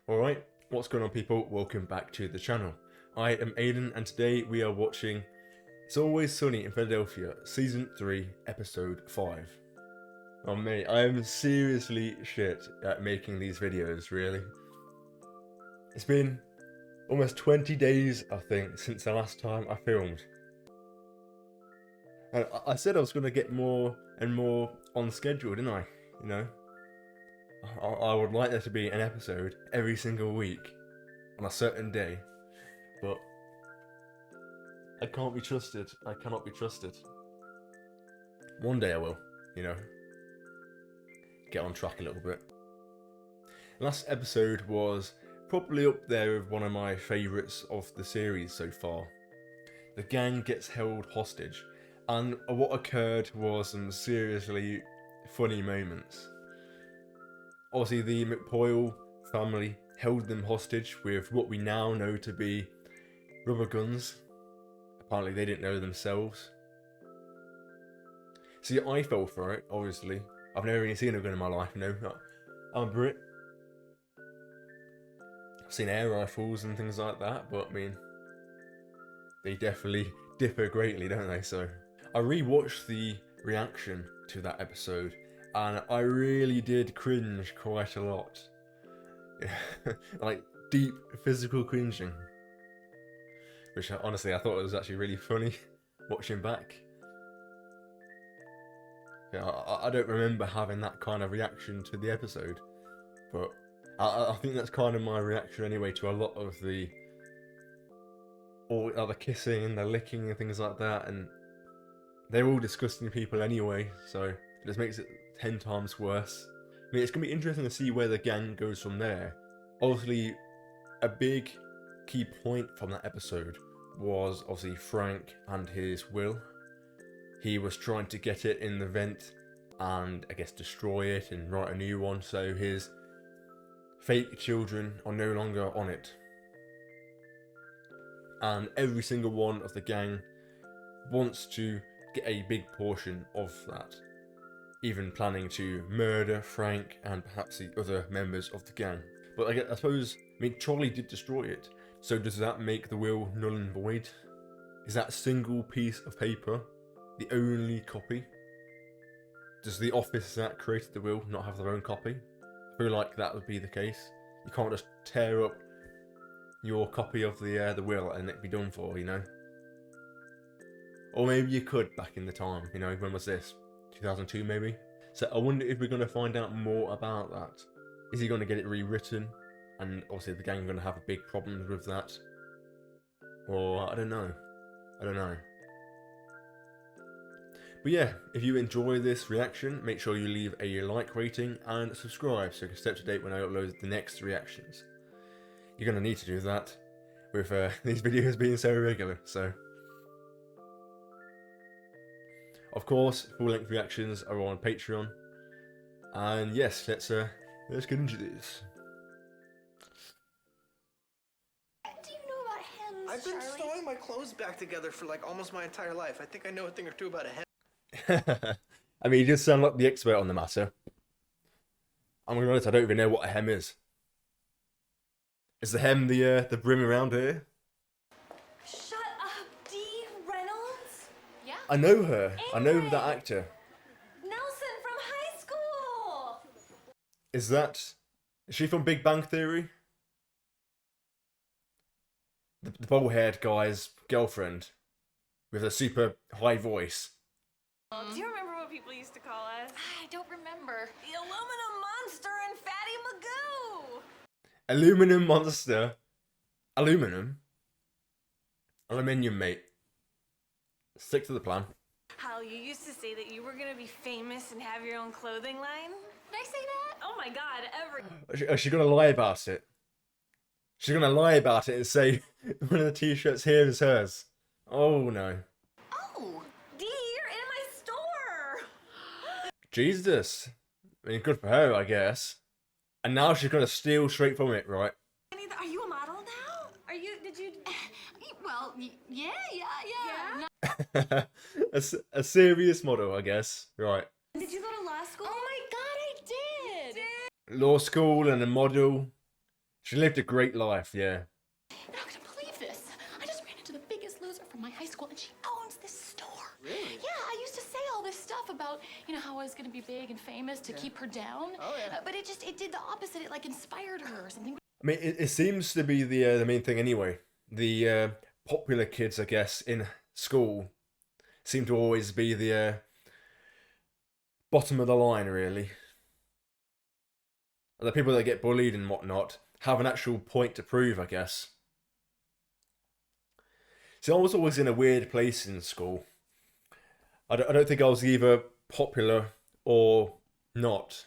Alright, what's going on people? Welcome back to the channel. I am Aiden and today we are watching It's Always Sunny in Philadelphia, Season 3, Episode 5. Oh mate, I am seriously shit at making these videos, really. It's been almost 20 days, I think, since the last time I filmed. And I said I was going to get more and more on schedule, didn't I? You know? I would like there to be an episode every single week on a certain day, but I can't be trusted. I cannot be trusted. One day I will, you know, get on track a little bit. Last episode was probably up there with one of my favourites of the series so far. The gang gets held hostage, and what occurred was some seriously funny moments. Obviously, the McPoyle family held them hostage with what we now know to be rubber guns. Apparently, they didn't know themselves. See, I fell for it, obviously. I've never really seen a gun in my life, you know. I'm a Brit. I've seen air rifles and things like that, but I mean, they definitely differ greatly, don't they? So, I rewatched the reaction to that episode, and I really did cringe quite a lot. Like, deep physical cringing. Which, honestly, I thought it was actually really funny watching back. Yeah, I don't remember having that kind of reaction to the episode. But I think that's kind of my reaction anyway to a lot of the kissing and the licking and things like that. And they're all disgusting people anyway, so it just makes it 10 times worse. I mean, it's going to be interesting to see where the gang goes from there. Obviously, a big key point from that episode was obviously Frank and his will. He was trying to get it in the vent and I guess destroy it and write a new one, so his fake children are no longer on it. And every single one of the gang wants to get a big portion of that, even planning to murder Frank and perhaps the other members of the gang. But I suppose, I mean, Charlie did destroy it, so does that make the will null and void? Is that single piece of paper the only copy? Does the office that created the will not have their own copy? I feel like that would be the case. You can't just tear up your copy of the will and it be done for, you know? Or maybe you could back in the time, you know, when was this? 2002 maybe? So I wonder if we're going to find out more about that. Is he going to get it rewritten? And obviously the gang are going to have big problems with that. Or, I don't know. But yeah, if you enjoy this reaction, make sure you leave a like rating and subscribe so you can stay up to date when I upload the next reactions. You're going to need to do that with these videos being so regular, so. Of course, full-length reactions are on Patreon. And yes, let's get into this. Do you know about hems, I've been Charlie? sewing my clothes back together for like almost my entire life. I think I know a thing or two about a hem. I mean, you just sound like the expert on the matter. I'm gonna be honest, I don't even know what a hem is. Is the hem the brim around here? Shut up, Dee Reynolds. Yeah? I know her. I know Ingrid. that actor. Nelson from high school. Is she from Big Bang Theory? The bald-haired guy's girlfriend with a super high voice. Do you remember what people used to call us? I don't remember. The aluminum monster and Fatty Magoo. Aluminum monster. Aluminum? Aluminium, mate. Stick to the plan. How you used to say that you were gonna be famous and have your own clothing line? Did I say that? Oh my god, Is she gonna lie about it? She's gonna lie about it and say one of the t-shirts here is hers. Oh no. Oh, Dee, you're in my store. Jesus. I mean, good for her, I guess. And now she's gonna steal straight from it, right? Are you a model now? Did you? Well, yeah. a serious model, I guess. Right. Did you go to law school? Oh my God, I did. Law school and a model. She lived a great life, yeah. You're not gonna believe this. I just ran into the biggest loser from my high school, and she owns this store. Really? Yeah, I used to say all this stuff about, how I was gonna be big and famous to keep her down. Oh, yeah. But it did the opposite. It like inspired her or something. I mean, it seems to be the main thing anyway. The popular kids, I guess, in school seem to always be the bottom of the line, really. The people that get bullied and whatnot have an actual point to prove, I guess. See, I was always in a weird place in school. I don't think I was either popular or not.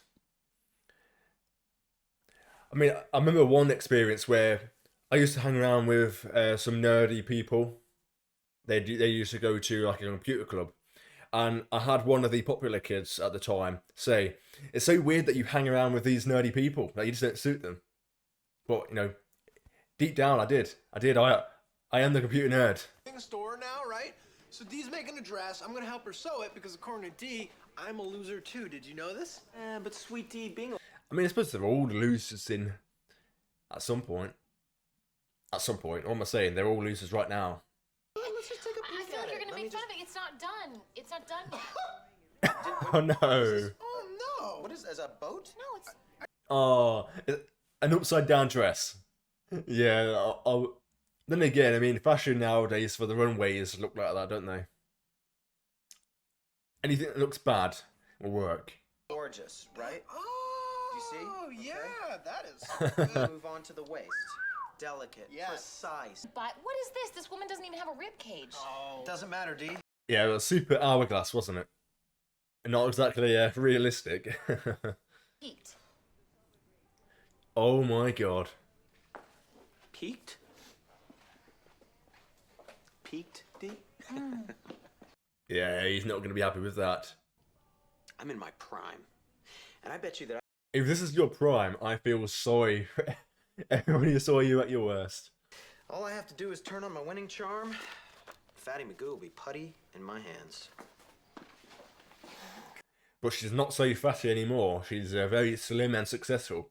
I mean, I remember one experience where I used to hang around with some nerdy people. They used to go to like a computer club. And I had one of the popular kids at the time say, "It's so weird that you hang around with these nerdy people. Like, you just don't suit them." But, deep down, I did. I am the computer nerd. Store now, right? So Dee's making a dress. I'm gonna help her sew it because according to Dee, I'm a loser too. Did you know this? But sweet Dee being a I mean, I suppose they're all losers at some point. At some point. What am I saying? They're all losers right now. Let's just take a I peek feel at like you're it. gonna Let me make fun just- of it. It's not done. It's not done yet. Oh no. Oh no! what is as a boat? No, it's. Oh, an upside down dress. Yeah, then again, I mean, fashion nowadays for the runways look like that, don't they? Anything that looks bad will work. Gorgeous, right? Oh, Do you see? yeah, that is. Move on to the waist. Delicate, Yes. precise. But what is this? This woman doesn't even have a rib cage. Oh. Doesn't matter, Dee. Yeah, it was super hourglass, wasn't it? Not exactly realistic. Peaked. Oh my god. Peaked? Peaked, Dee? Yeah, he's not going to be happy with that. I'm in my prime. And I bet you that If this is your prime, I feel sorry for everybody who saw you at your worst. all I have to do is turn on my winning charm. Fatty Magoo will be putty in my hands. But she's not so fatty anymore. She's very slim and successful.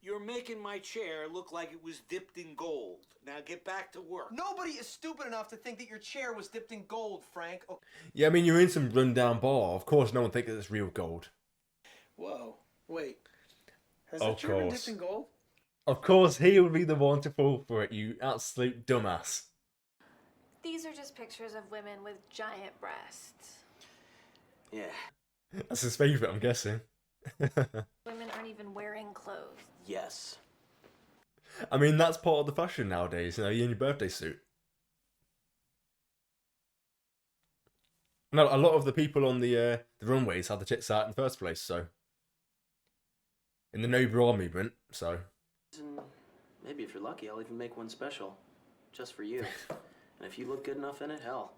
You're making my chair look like it was dipped in gold. Now get back to work. Nobody is stupid enough to think that your chair was dipped in gold, Frank. Oh, Yeah, I mean, you're in some rundown bar. Of course, no one thinks it's real gold. whoa, wait. Has Of that chair been course. dipped in gold? Of course, he would be the one to fall for it, you absolute dumbass. These are just pictures of women with giant breasts. Yeah. That's his favourite, I'm guessing. Women aren't even wearing clothes. Yes. I mean, that's part of the fashion nowadays, you're in your birthday suit. No, a lot of the people on the runways had the tits out in the first place, so. In the no bra movement, so. And maybe if you're lucky, I'll even make one special. Just for you. And if you look good enough in it, hell,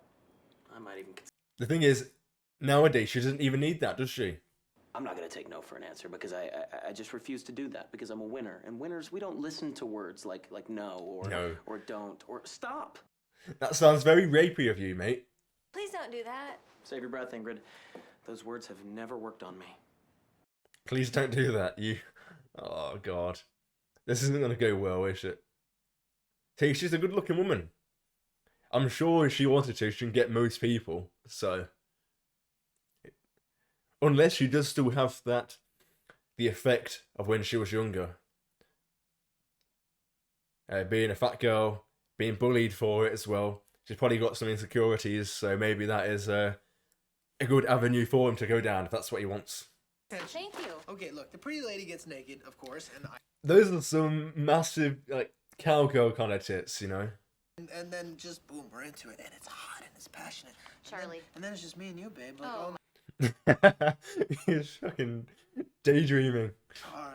I might even consider. The thing is, nowadays she doesn't even need that, does she? I'm not going to take no for an answer because I just refuse to do that because I'm a winner. And winners, we don't listen to words like no or don't or stop. That sounds very rapey of you, mate. Please don't do that. Save your breath, Ingrid. Those words have never worked on me. Please don't do that, you. Oh, God. This isn't going to go well, is it? See, she's a good looking woman. I'm sure if she wanted to, she can get most people, so. Unless she does still have the effect of when she was younger. Being a fat girl, being bullied for it as well. She's probably got some insecurities, so maybe that is a good avenue for him to go down if that's what he wants. Thank you. Okay, look, the pretty lady gets naked, of course, and Those are some massive, like, cowgirl kind of tits, you know? and then just boom, we're into it, and it's hot and it's passionate. Charlie. And then it's just me and you, babe. Like, Oh. He's fucking daydreaming.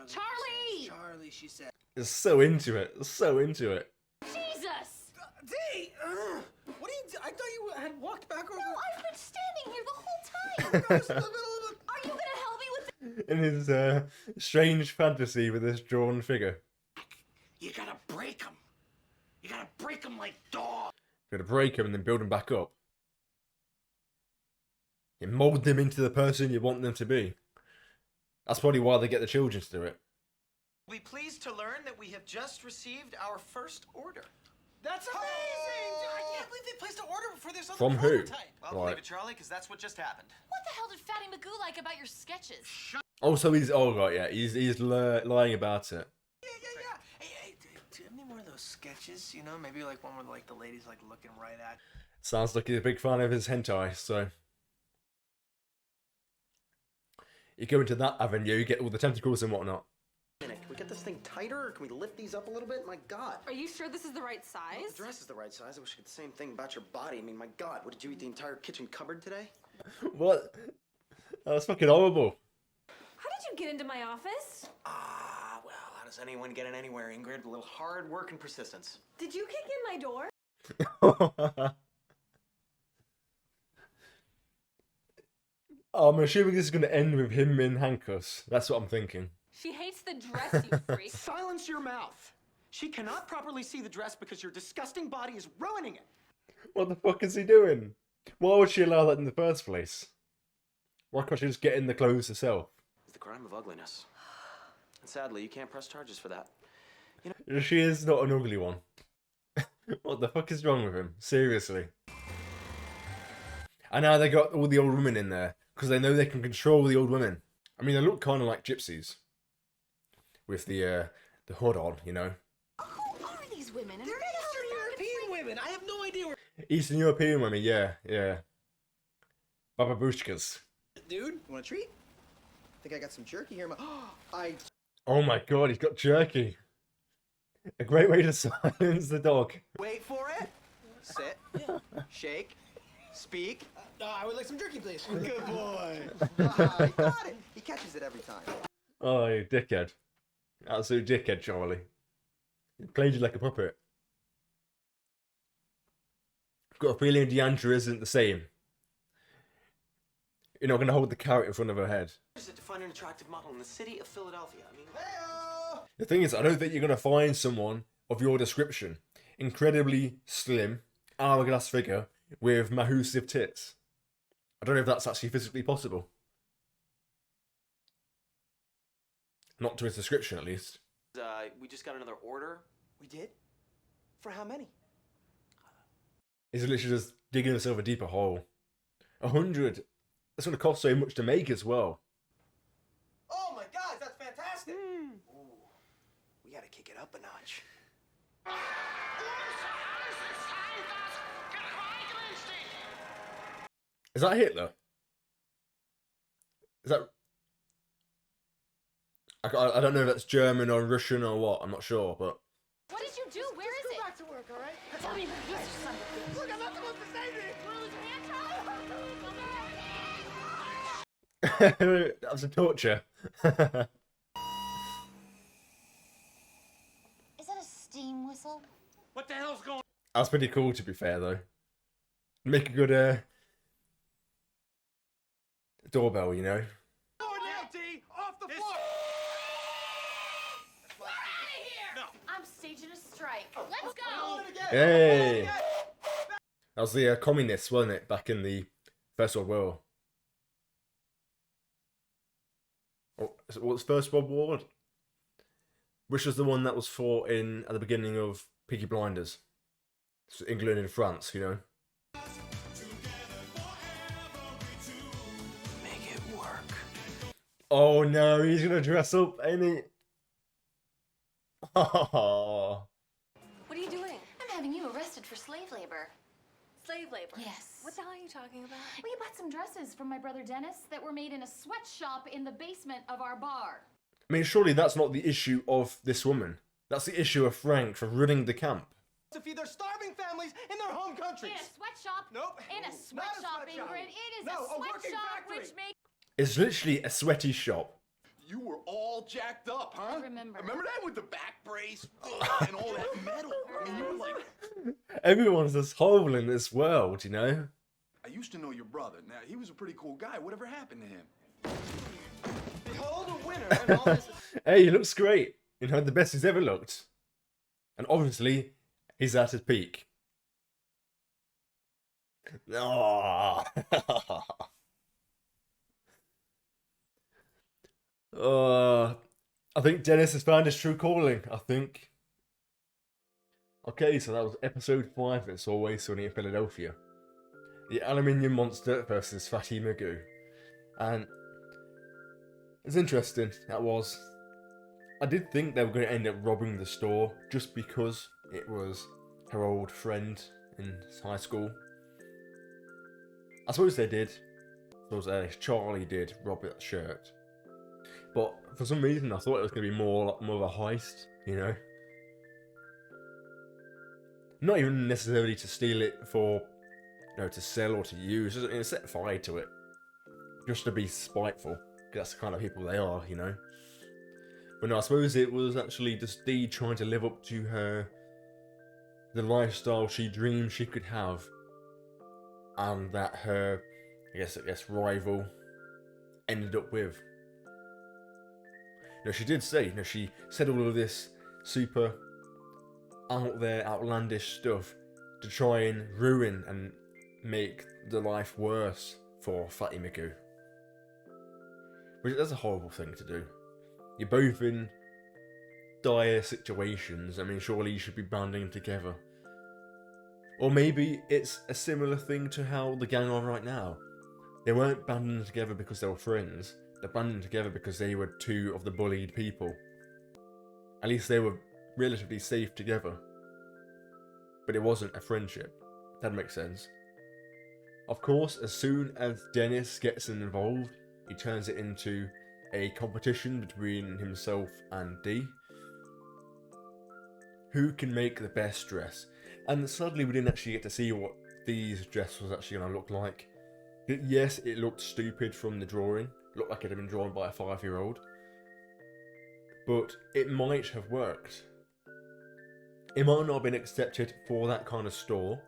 Charlie. Charlie, she said. He's so into it. So into it. Jesus! Dee! What are you I thought you had walked back over. No, I've been standing here the whole time. I was in the middle of Are you gonna help me with this? In his strange fantasy with this drawn figure. You gotta break them. You gotta break them like dogs. You're gonna break him and then build him back up. You mould them into the person you want them to be. That's probably why they get the children to do it. We'll be pleased to learn that we have just received our first order. That's amazing! Dude, I can't believe they placed an order for this other From who? prototype. Well, believe it, Charlie, because that's what just happened. What the hell did Fatty Magoo like about your sketches? Oh, so he's right, yeah. He's lying about it. Yeah. Hey, do you have any more of those sketches? You know, maybe like one where like the lady's like looking right at. Sounds like he's a big fan of his hentai, so you go into that avenue, you get all the tentacles and whatnot. Can we get this thing tighter, or can we lift these up a little bit? My God. Are you sure this is the right Well, size? the dress is the right size. I wish I could the same thing about your body. I mean, my God, what did you eat the entire kitchen cupboard today? What? That's fucking horrible. How did you get into my office? Well, how does anyone get in anywhere, Ingrid? A little hard work and persistence. Did you kick in my door? I'm assuming this is going to end with him in handcuffs. That's what I'm thinking. She hates the dress, you freak. Silence your mouth. She cannot properly see the dress because your disgusting body is ruining it. What the fuck is he doing? Why would she allow that in the first place? Why can't she just get in the clothes herself? It's the crime of ugliness. And sadly, you can't press charges for that. She is not an ugly one. What the fuck is wrong with him? Seriously. And now they got all the old women in there because they know they can control the old women. I mean, they look kind of like gypsies with the hood on, you know. Who are these women? And They're Eastern European women. I have no idea where. Eastern European women, yeah. Bababushkas. Dude, you want a treat? I think I got some jerky here. Oh my god, he's got jerky. A great way to silence the dog. Wait for it. Sit. Shake. Speak. I would like some jerky, please. Good boy. He got it. He catches it every time. Oh, you dickhead. Absolute dickhead, Charlie. He played you like a puppet. I've got a feeling Deandra isn't the same. You're not going to hold the carrot in front of her head. Is it to find an attractive model in the city of Philadelphia? I mean, The thing is, I don't think you're going to find someone of your description. Incredibly slim, hourglass figure with massive tits. I don't know if that's actually physically possible. Not to his description, at least. we just got another order. We did? For how many? He's literally just digging himself a deeper hole. 100. That's going to cost so much to make as well. Oh my God, that's fantastic. We gotta kick it up a notch. Is that Hitler? Is that... I don't know if that's German or Russian or what. I'm not sure, but... what did you do? Where is it? Go back to work, all right? Tell me, you son of a bitch. Look, I'm not supposed to say this. That was a torture. Is that a steam whistle? What the hell's going on? That's pretty cool, to be fair, though. Make a good doorbell, you know. Off the floor. I'm staging a strike. Let's go. Hey! That was the communists, wasn't it? Back in the First World War. Oh, what was First World War? Which was the one that was fought in at the beginning of Peaky Blinders? So England and France, you know. Make it work. Oh no, he's gonna dress up, ain't he? Oh. What are you doing? I'm having you arrested for slave labor. Slave labor? Yes. What the hell are you talking about? We bought some dresses from my brother Dennis that were made in a sweatshop in the basement of our bar. I mean, surely that's not the issue of this woman. That's the issue of Frank for running the camp. To feed their starving families in their home countries. In a sweatshop? Nope. In a Not a sweatshop, sweatshop. Ingrid. It is No, a a working sweatshop factory. which makes... It's literally a sweaty shop. You were all jacked up, huh? I remember. Remember that with the back brace and all that metal? I mean, you were like... Everyone's just horrible in this world, you know? I used to know your brother. Now, he was a pretty cool guy. Whatever happened to him? Behold a winner and all this. Hey, he looks great. You know, the best he's ever looked. And obviously, he's at his peak. Oh. I think Dennis has found his true calling, I think. Okay, so that was episode 5 of It's Always Sunny in Philadelphia. The Aluminium Monster versus Fatty Magoo. And it's interesting, that was. I did think they were going to end up robbing the store just because it was her old friend in high school. I suppose they did. I suppose Charlie did rob that shirt. But for some reason I thought it was going to be more of a heist, you know? Not even necessarily to steal it for, you know, to sell or to use, just set fire to it. Just to be spiteful, because that's the kind of people they are, you know? But no, I suppose it was actually just Dee trying to live up to the lifestyle she dreamed she could have. And that her, I guess rival ended up with. You know, she did say, you know, she said all of this super out there, outlandish stuff to try and ruin and make the life worse for Fatty Magoo. Which that's a horrible thing to do. You're both in dire situations. I mean, surely you should be banding together. Or maybe it's a similar thing to how the gang are right now. They weren't banding together because they were friends. They're banding together because they were two of the bullied people. At least they were relatively safe together. But it wasn't a friendship. That makes sense. Of course, as soon as Dennis gets involved, he turns it into a competition between himself and Dee. Who can make the best dress? And sadly we didn't actually get to see what Dee's dress was actually going to look like. Yes, it looked stupid from the drawing. Looked like it had been drawn by a 5-year-old. But it might have worked. It might not have been accepted for that kind of store.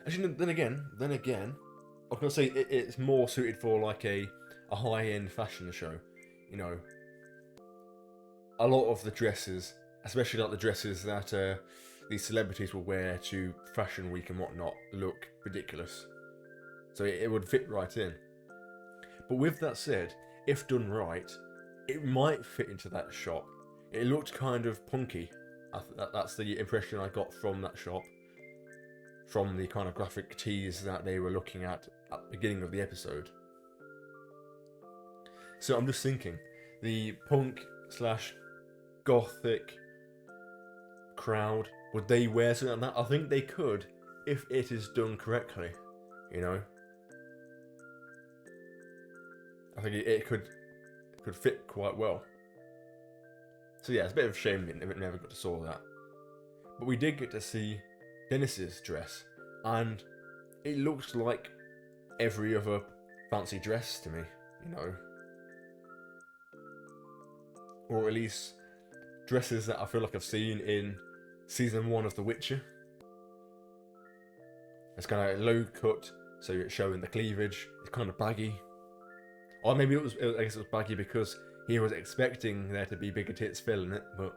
Actually, then again, I was going to say it's more suited for like a high-end fashion show. You know, a lot of the dresses, especially like the dresses that these celebrities will wear to Fashion Week and whatnot, look ridiculous. So it would fit right in. But with that said, if done right, it might fit into that shop. It looked kind of punky. That's the impression I got from that shop. From the kind of graphic tees that they were looking at the beginning of the episode. So I'm just thinking, the punk / gothic crowd, would they wear something like that? I think they could, if it is done correctly, you know? I think it could fit quite well. So yeah, it's a bit of a shame we never got to saw that. But we did get to see Dennis's dress, and it looked like every other fancy dress to me, you know? Or at least dresses that I feel like I've seen in season 1 of The Witcher. It's kind of low cut, so it's showing the cleavage. It's kind of baggy. Or maybe I guess it was baggy because he was expecting there to be bigger tits filling it, but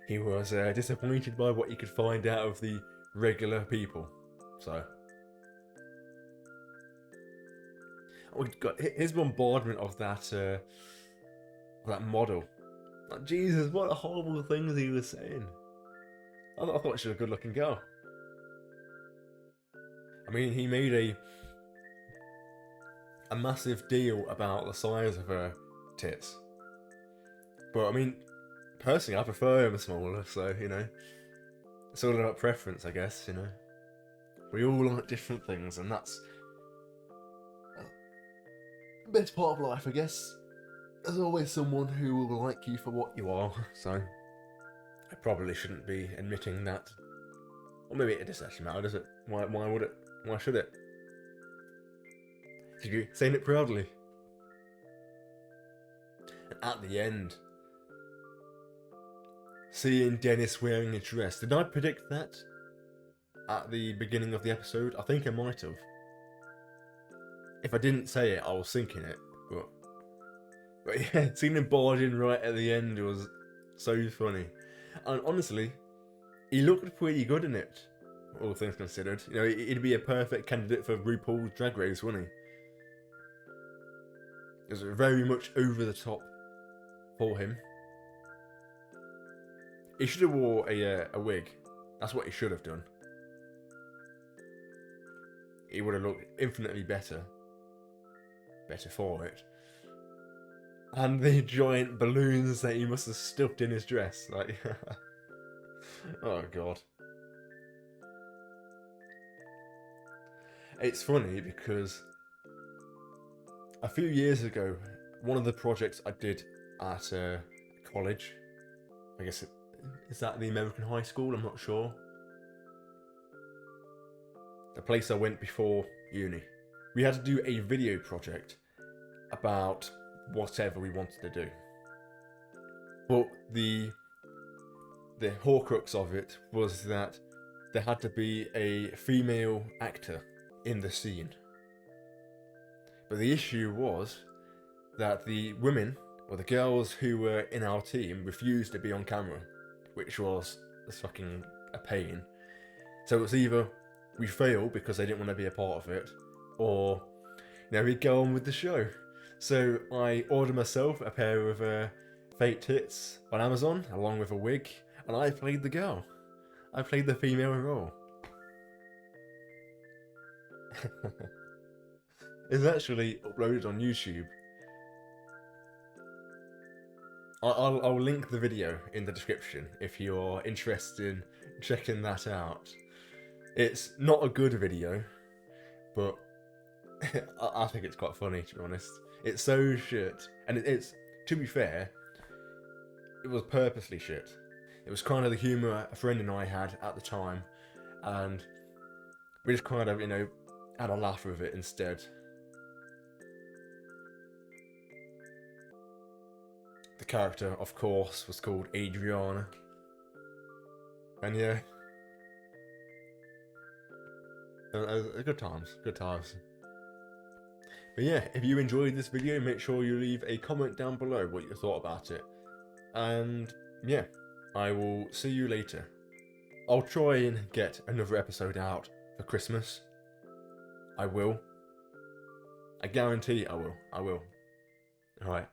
he was disappointed by what he could find out of the regular people. So we got his bombardment of that model. Like, Jesus, what a horrible things he was saying. I thought she was a good-looking girl. I mean, he made a massive deal about the size of her tits. But I mean, personally, I prefer them smaller, so, you know, it's all about preference, I guess, you know. We all like different things, and that's the best part of life, I guess. There's always someone who will like you for what you are, so I probably shouldn't be admitting that. Or maybe it doesn't actually matter, does it? Why would it? Why should it? You saying it proudly. And at the end, seeing Dennis wearing a dress. Did I predict that at the beginning of the episode? I think I might have. If I didn't say it, I was thinking it. But yeah, seeing him barging right at the end was so funny. And honestly, he looked pretty good in it, all things considered. You know, he'd be a perfect candidate for RuPaul's Drag Race, wouldn't he? It was very much over the top for him. He should have wore a wig. That's what he should have done. He would have looked infinitely better. Better for it. And the giant balloons that he must have stuffed in his dress. Like, oh god. It's funny because a few years ago, one of the projects I did at college, I guess, is that the American high school? I'm not sure. The place I went before uni. We had to do a video project about whatever we wanted to do. But the horcrux of it was that there had to be a female actor in the scene. But the issue was that the women, or the girls who were in our team, refused to be on camera, which was fucking a pain. So it was either we fail because they didn't want to be a part of it, or we go on with the show. So I ordered myself a pair of fake tits on Amazon, along with a wig, and I played the girl. I played the female role. It's actually uploaded on YouTube. I'll link the video in the description if you're interested in checking that out. It's not a good video, but I think it's quite funny, to be honest. It's so shit, and it's, to be fair, it was purposely shit. It was kind of the humour a friend and I had at the time, and we just kind of, had a laugh with it instead. The character, of course, was called Adriana. And yeah. Good times. Good times. But yeah, if you enjoyed this video, make sure you leave a comment down below what you thought about it. And yeah, I will see you later. I'll try and get another episode out for Christmas. I will. I guarantee I will. Alright.